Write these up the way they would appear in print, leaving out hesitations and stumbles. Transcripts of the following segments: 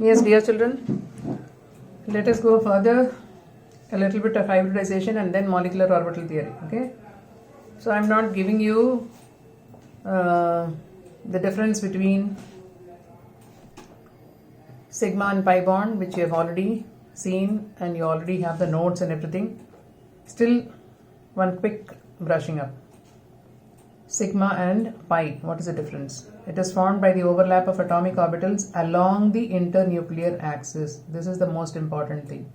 Yes, dear children, let us go further, a little bit of hybridization and then molecular orbital theory. Okay, so I'm not giving you the difference between sigma and pi bond, which you have already seen and you already have the notes and everything. Still, one quick brushing up. Sigma and pi, what is the difference? It is formed by the overlap of atomic orbitals along the internuclear axis. This is the most important thing.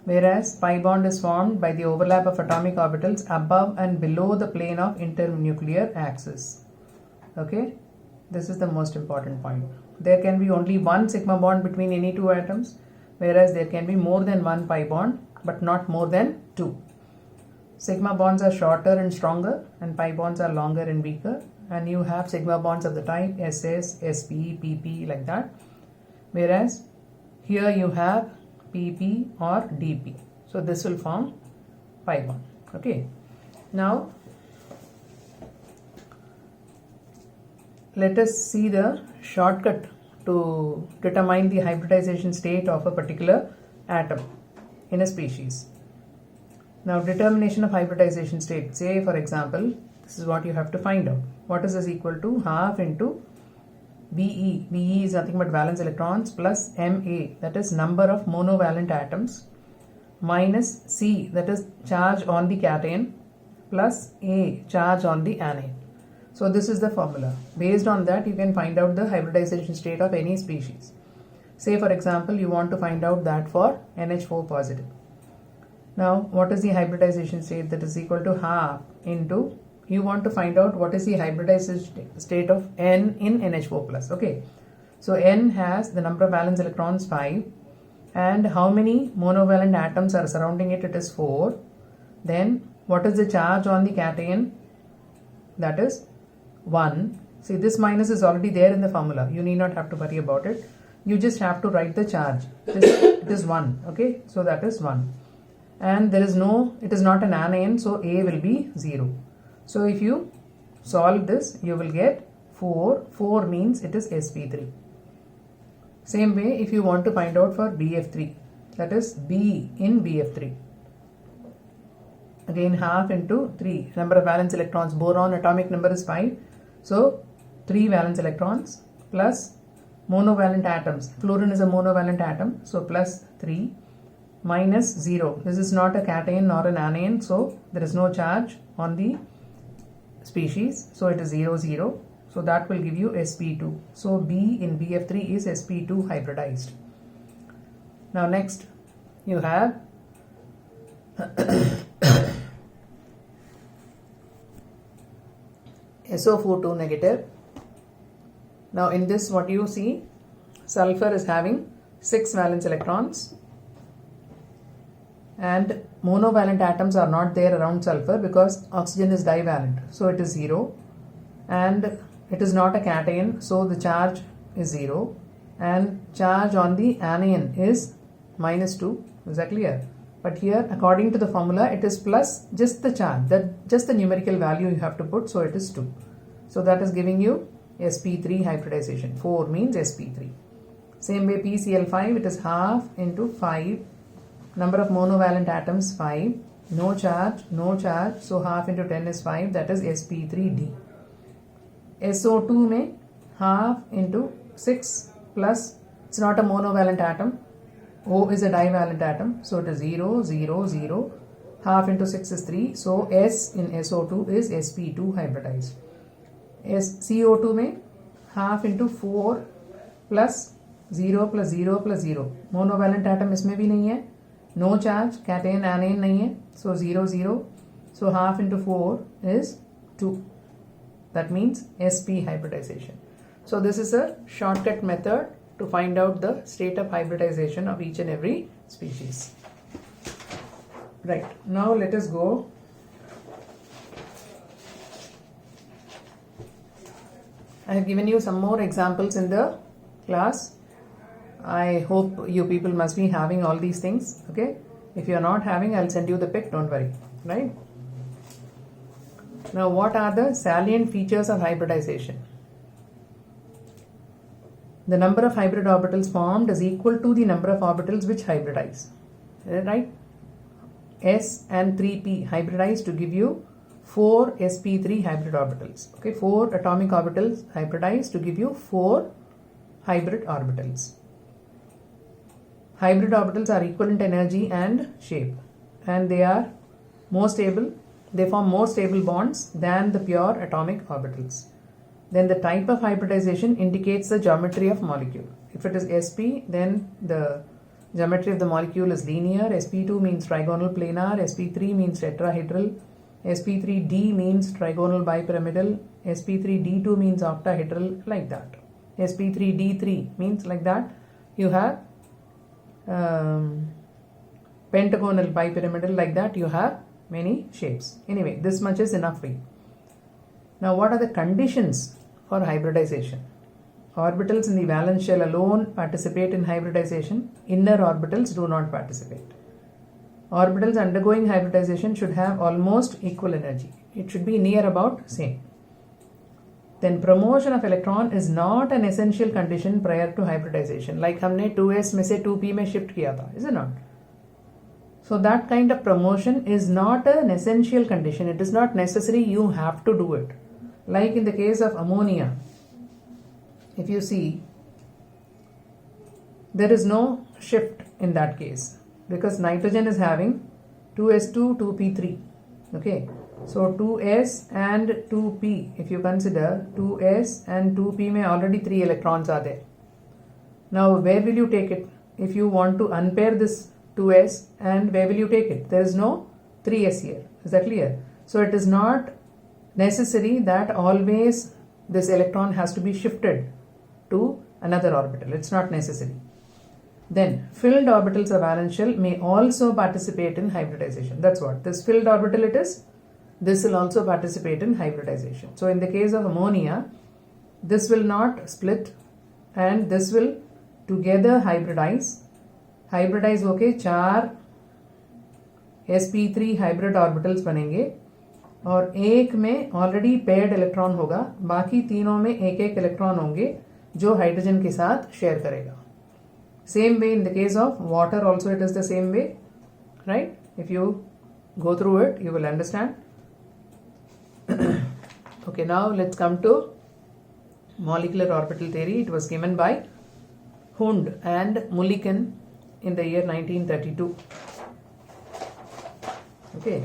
Whereas pi bond is formed by the overlap of atomic orbitals above and below the plane of internuclear axis. Okay, this is the most important point. There can be only one sigma bond between any two atoms, whereas there can be more than one pi bond, but not more than two. Sigma bonds are shorter and stronger, and pi bonds are longer and weaker, and you have sigma bonds of the type SS, SP, PP, like that, whereas here you have PP or DP. So this will form pi bond. Okay, now let us see the shortcut to determine the hybridization state of a particular atom in a species. Now, determination of hybridization state. Say, for example, this is what you have to find out. What is this equal to? Half into Be. Be is nothing but valence electrons plus Ma, that is number of monovalent atoms, minus C, that is charge on the cation, plus A, charge on the anion. So this is the formula. Based on that, you can find out the hybridization state of any species. Say, for example, you want to find out that for NH4 positive. Now, what is the hybridization state? That is equal to half into, you want to find out what is the hybridization state of N in NH4 plus. Okay, so N has the number of valence electrons 5, and how many monovalent atoms are surrounding it? It is 4. Then what is the charge on the cation? That is 1. See, this minus is already there in the formula. You need not have to worry about it. You just have to write the charge. It is 1. Okay, so that is 1. And there is no, it is not an anion, so A will be 0. So if you solve this, you will get 4. 4 means it is sp3. Same way, if you want to find out for BF3, that is B in BF3. Again, half into 3, number of valence electrons. Boron atomic number is 5. So 3 valence electrons plus monovalent atoms. Fluorine is a monovalent atom, so plus 3. Minus 0. This is not a cation nor an anion, so there is no charge on the species, so it is 0, 0. So that will give you sp2. So B in BF3 is sp2 hybridized. Now next you have SO42 negative. Now in this, what you see, sulfur is having 6 valence electrons, and monovalent atoms are not there around sulfur because oxygen is divalent, so it is 0, and it is not a cation, so the charge is 0, and charge on the anion is minus 2. Is that clear? But here, according to the formula, it is plus just the charge, that just the numerical value you have to put, so it is 2. So that is giving you sp3 hybridization. 4 means sp3. Same way, PCl5, it is half into 5. Number of monovalent atoms 5, no charge, so half into 10 is 5, that is sp3d. SO2 mein half into 6 plus, it's not a monovalent atom, O is a divalent atom, so it is 0, 0, 0, half into 6 is 3, so S in SO2 is sp2 hybridized. CO2 mein half into 4 plus 0 plus 0 plus 0, monovalent atom इसमें भी नहीं है, no charge, cation, anion nahi hai, so 0, 0. So half into 4 is 2. That means sp hybridization. So this is a shortcut method to find out the state of hybridization of each and every species. Right, now let us go. I have given you some more examples in the class. I hope you people must be having all these things. Okay, if you are not having, I'll send you the pic, don't worry. Right, now what are the salient features of hybridization? the number of hybrid orbitals formed is equal to the number of orbitals which hybridize. Right? S and 3p hybridize to give you 4 sp3 hybrid orbitals. Okay, 4 atomic orbitals hybridize to give you 4 hybrid orbitals. Hybrid orbitals are equivalent energy and shape, and they are more stable. They form more stable bonds than the pure atomic orbitals. Then the type of hybridization indicates the geometry of molecule. If it is sp, then the geometry of the molecule is linear. sp2 means trigonal planar, sp3 means tetrahedral, sp3d means trigonal bipyramidal, sp3d2 means octahedral, like that. sp3d3 means like that. You have pentagonal bipyramidal, like that. You have many shapes. Anyway, this much is enough for you. Now, what are the conditions for hybridization? Orbitals in the valence shell alone participate in hybridization. Inner orbitals do not participate. Orbitals undergoing hybridization should have almost equal energy. It should be near about same. Then promotion of electron is not an essential condition prior to hybridization. Like हमने 2s में से 2p में shift किया था, is it not? So that kind of promotion is not an essential condition. It is not necessary. You have to do it. Like in the case of ammonia, if you see, there is no shift in that case because nitrogen is having 2s2, 2p3. Okay, so 2s and 2p, if you consider 2s and 2p may already 3 electrons are there. Now where will you take it? If you want to unpair this 2s, and where will you take it? There is no 3s here. Is that clear? So it is not necessary that always this electron has to be shifted to another orbital. It's not necessary. Then filled orbitals of valence shell may also participate in hybridization. That's what this filled orbital it is. This will also participate in hybridization. So in the case of ammonia, this will not split and this will together hybridize. Hybridise होके 4 sp3 hybrid orbitals बनेंगे और एक में already paired electron होगा, बाकी तीनों में एक एक इलेक्ट्रॉन होंगे जो हाइड्रोजन के साथ शेयर करेगा. Same way in the case of water also it is the same way, right? If you go through it you will understand. Okay, now let's come to molecular orbital theory. It was given by Hund and Mulliken in the year 1932. Okay,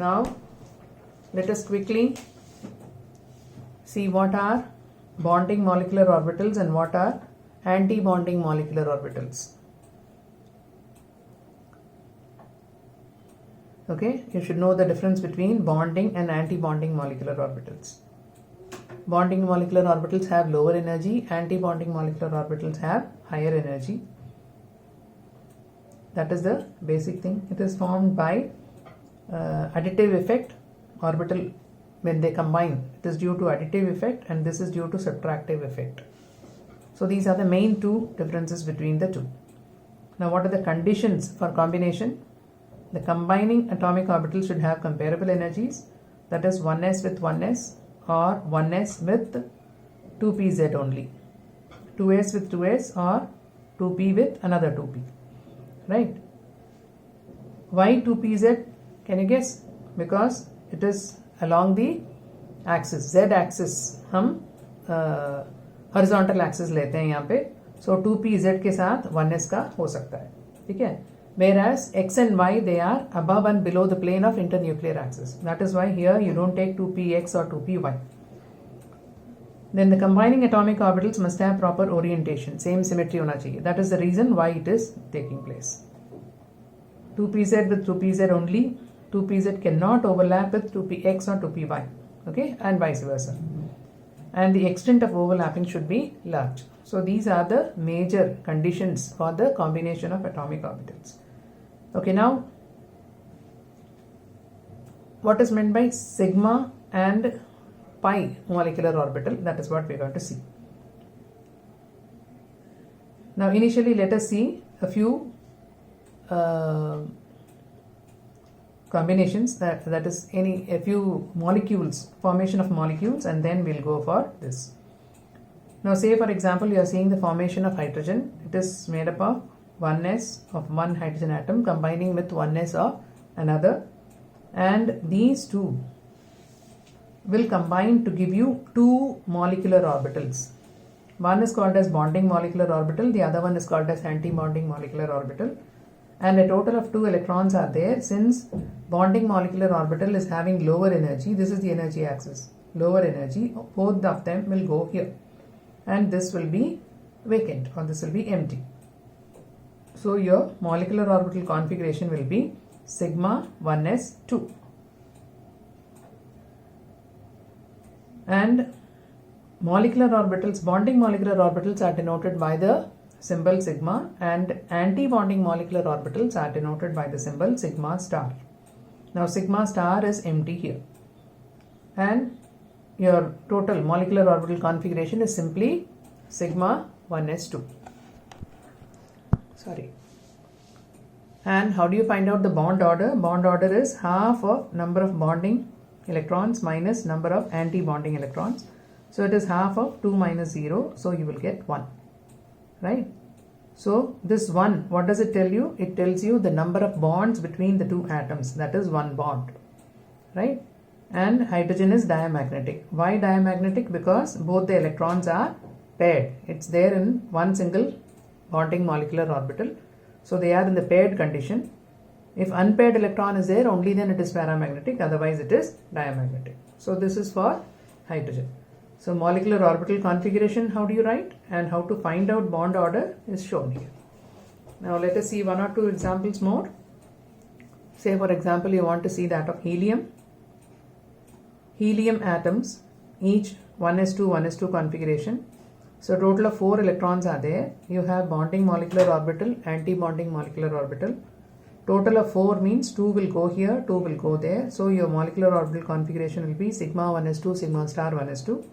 now let us quickly see what are bonding molecular orbitals and what are anti-bonding molecular orbitals. Okay, you should know the difference between bonding and anti-bonding molecular orbitals. Bonding molecular orbitals have lower energy, anti-bonding molecular orbitals have higher energy. That is the basic thing. It is formed by additive effect. Orbital, when they combine, it is due to additive effect and this is due to subtractive effect. So these are the main two differences between the two. Now what are the conditions for combination? The combining atomic orbitals should have comparable energies, that is 1s with 1s or 1s with 2pz only, 2s with 2s or 2p with another 2p. Right? Why 2pz? Can you guess? Because it is along the axis, z axis. हम horizontal axis लेते हैं यहाँ पे. So 2pz के साथ 1s का हो सकता है. ठीक है? Whereas x and y they are above and below the plane of internuclear axis. That is why here you don't take 2px or 2py. Then the combining atomic orbitals must have proper orientation, same symmetry होना चाहिए. That is the reason why it is taking place. 2pz with 2pz only. 2pz cannot overlap with 2px or 2py. Okay, and vice versa. And the extent of overlapping should be large. So these are the major conditions for the combination of atomic orbitals. Okay, now what is meant by sigma and pi molecular orbital? That is what we are going to see. Now initially let us see a few combinations, that is a few molecules, formation of molecules, and then we'll go for this. Now say for example you are seeing the formation of hydrogen. It is made up of 1s of one hydrogen atom combining with 1s of another, and these two will combine to give you two molecular orbitals. One is called as bonding molecular orbital, the other one is called as anti-bonding molecular orbital, and a total of 2 electrons are there. Since bonding molecular orbital is having lower energy, this is the energy axis, lower energy, both of them will go here, and this will be vacant or this will be empty. So your molecular orbital configuration will be sigma 1s2, and molecular orbitals, bonding molecular orbitals are denoted by the symbol sigma, and anti-bonding molecular orbitals are denoted by the symbol sigma star. Now sigma star is empty here, and your total molecular orbital configuration is simply sigma 1s2. Sorry. And how do you find out the bond order? Bond order is half of number of bonding electrons minus number of anti-bonding electrons. So it is half of 2 minus 0, so you will get 1, right? So this 1, what does it tell you? It tells you the number of bonds between the two atoms, that is 1 bond, right? And hydrogen is diamagnetic. Why diamagnetic? Because both the electrons are paired. It's there in one single bonding molecular orbital. So they are in the paired condition. If unpaired electron is there, only then it is paramagnetic, otherwise it is diamagnetic. So this is for hydrogen. So molecular orbital configuration, how do you write, and how to find out bond order is shown here. Now let us see one or two examples more. Say for example you want to see that of helium. Helium atoms, each 1s2, 1s2 configuration. So total of 4 electrons are there. You have bonding molecular orbital, anti-bonding molecular orbital. Total of 4 means 2 will go here, 2 will go there. So your molecular orbital configuration will be sigma 1s2, sigma star 1s2.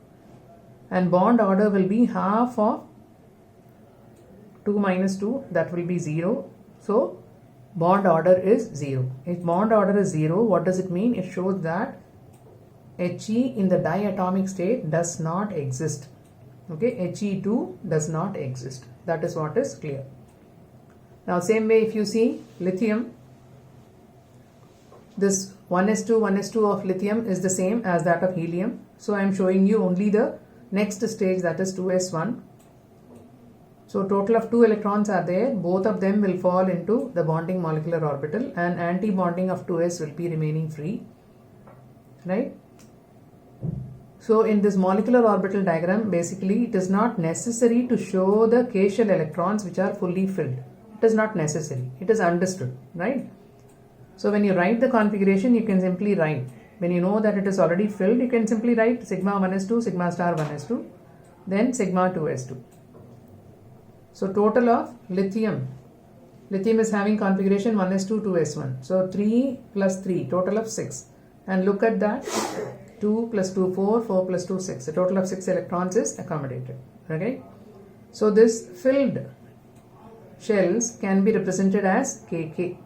And bond order will be half of 2 minus 2, that will be 0. So bond order is 0. If bond order is 0, what does it mean? It shows that He in the diatomic state does not exist. Okay, He2 does not exist. That is what is clear. Now same way if you see lithium, this 1s2 of lithium is the same as that of helium. So I am showing you only the next stage, that is 2s1. So total of 2 electrons are there, both of them will fall into the bonding molecular orbital, and anti-bonding of 2s will be remaining free, right? So in this molecular orbital diagram, basically it is not necessary to show the K shell electrons which are fully filled. It is not necessary, it is understood, right? So when you write the configuration, you can simply write, when you know that it is already filled, you can simply write sigma 1s2, sigma star 1s2, then sigma 2s2. So total of lithium is having configuration 1s2, 2s1. So 3 plus 3, total of 6. And look at that, 2 plus 2, 4, 4 plus 2, 6. A total of 6 electrons is accommodated. Okay. So this filled shells can be represented as KK,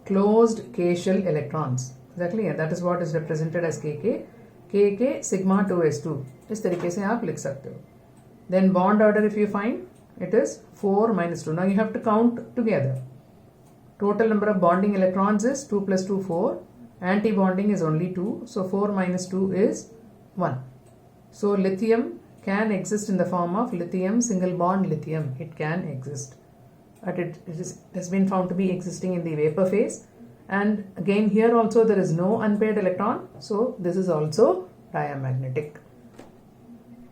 closed K shell electrons. Exactly, that is what is represented as KK. KK sigma 2s2. इस तरीके से आप लिख सकते हो. Then bond order, if you find, it is 4 minus 2. Now you have to count together. Total number of bonding electrons is 2 plus 2, 4. Anti-bonding is only 2. So 4 minus 2 is 1. So lithium can exist in the form of lithium single bond lithium. It can exist. But it has been found to be existing in the vapor phase. And again here also there is no unpaired electron. So this is also diamagnetic.